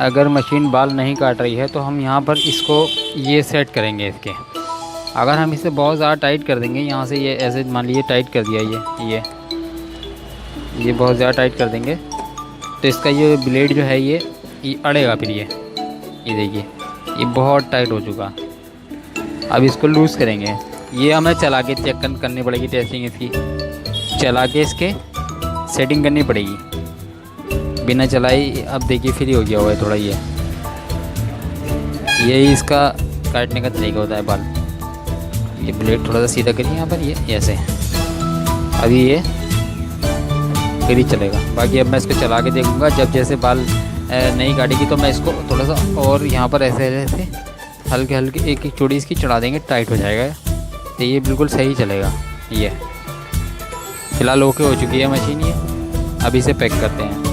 अगर मशीन बाल नहीं काट रही है तो हम यहाँ पर इसको ये सेट करेंगे इसके। अगर हम इसे बहुत ज़्यादा टाइट कर देंगे, यहाँ से ये ऐसे मान लीजिए टाइट कर दिया, ये बहुत ज़्यादा टाइट कर देंगे तो इसका ये ब्लेड जो है ये अड़ेगा। फिर ये देखिए ये बहुत टाइट हो चुका। अब इसको लूज़ करेंगे। ये हमें चला के चेक करनी पड़ेगी, टेस्टिंग इसकी चला के इसके सेटिंग करनी पड़ेगी। बिना चलाई अब देखिए फ्री हो गया हुआ है थोड़ा। यही इसका काटने का तरीका होता है बाल। ये ब्लेड थोड़ा सा सीधा करिए यहाँ पर, ये ऐसे। अभी ये फिर ही चलेगा। बाकी अब मैं इसको चला के देखूँगा, जब जैसे बाल नहीं काटेगी तो मैं इसको थोड़ा सा और यहाँ पर ऐसे ऐसे हल्के हल्के एक चूड़ी इसकी चढ़ा देंगे, टाइट हो जाएगा तो ये बिल्कुल सही चलेगा। ये फ़िलहाल ओके हो चुकी है मशीन ये। अब इसे पैक करते हैं।